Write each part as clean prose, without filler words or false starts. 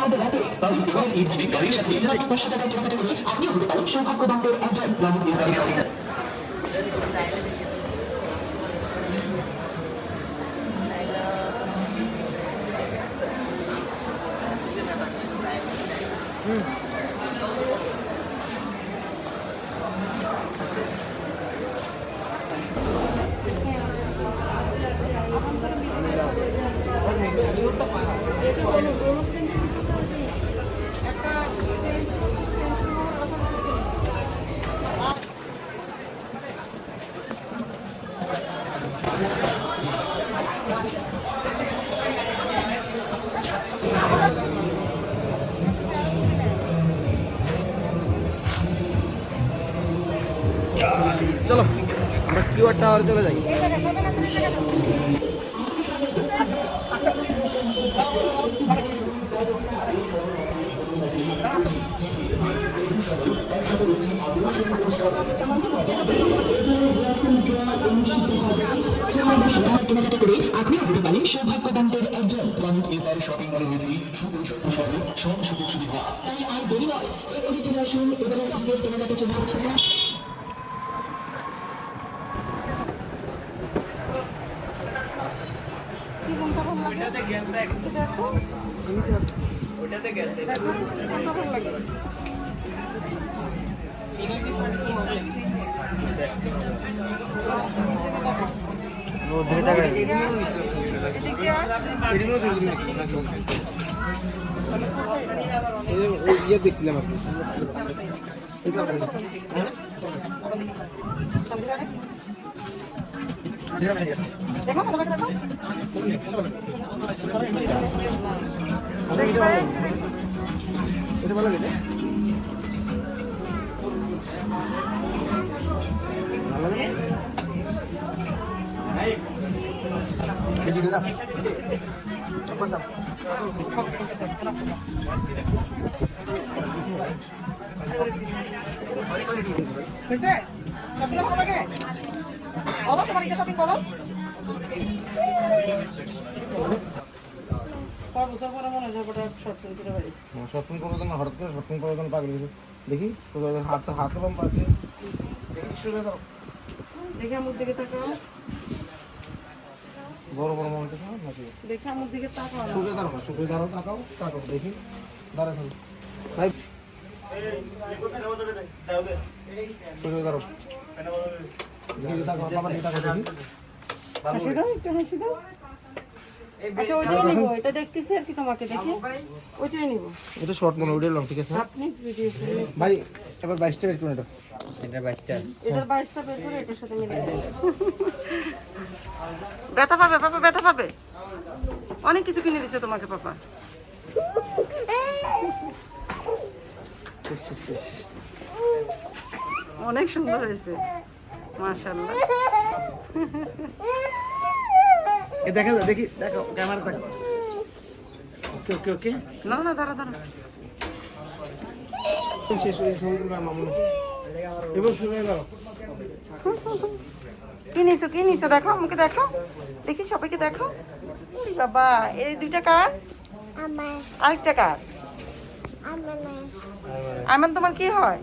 চাঁদ রাতে এইভাবে গাড়ির সাথে 500 টাকা কেনাকাটা করে আপনিও হতে পারেন সৌভাগ্যবানদের একজন প্রাণিক ইসলামী শপিং। চলো আমরা কিউআর টাওয়ারে চলে যাই। কেনাকাটা করে আপনিও হতে পারেন সৌভাগ্যবানদের একজন। প্রাণিক এসআর শপিং মলে রয়েছে সব সুযোগ সুবিধা, তাই আর দেরি নয়, এখানে চলে আসুন এবারে আমাদের কেনাকাটা চলে আসুন। দেখছিলাম আপনি এটা ভালো লাগে শপিং করার জন্য হঠাৎ করে শপিং করার জন্য পাগল গেছে। দেখি হাত হাত পাগল দেখে আমার দিকে তাকাও, বড় বড় মনে নাকি দেখে আমার দিকে তাকাও। সুখে দাঁড়াও না, সুখে দাঁড়াও, তাকাও তাকাও দেখি দাঁড়া ভাই সুখে দাঁড়াও দেখি তাকাও বাবা দেখি তাকাও দেখি হাসি দাও, একটু হাসি দাও। আচ্ছা ওইটাই নিবো, এটা দেখতেছি আর কি তোমাকে দেখি ওইটাই নিবো। এটা শর্ট মনে ওইটা লং, ঠিক আছে আপনি ভিডিও ভাই। এবার 22টা বের করুন। এটা এটার 22টা বের করে এটার সাথে মিলিয়ে দেন। ব্যথা পাবে পাপা, ব্যথা পাবে। অনেক কিছু কিনে দিছে তোমাকে পাপা। অনেক সুন্দর হয়েছে মাশাআল্লাহ। এ দেখা যায়, দেখি দেখো ক্যামেরা দেখো। ওকে ওকে ওকে না না দাঁড়া দাঁড়া। শেষ হয়ে সমুদ্র মামুন এবার শুরু হয়ে গেল। কি নিছো দেখো, আমাকে দেখো, দেখি সবাইকে দেখো। ওরে বাবা, এই দুইটা কার? আমার আরেকটা কার? আমার না আমার তোমার কি হয়?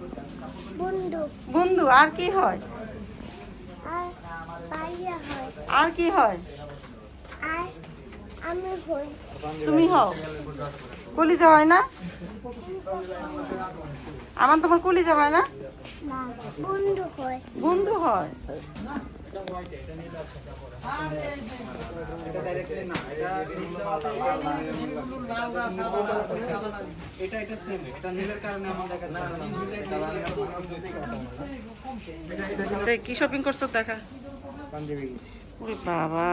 বন্ধু বন্ধু। আর কি হয়? আর পাইয়া হয় আর কি হয়? আর আমি হই তুমি হও। কলিজা হয় না? আমার তোমার কলিজা হয় না? না বন্ধু হয় বন্ধু হয়। কি শপিং করছো দেখা? ওরে বাবা।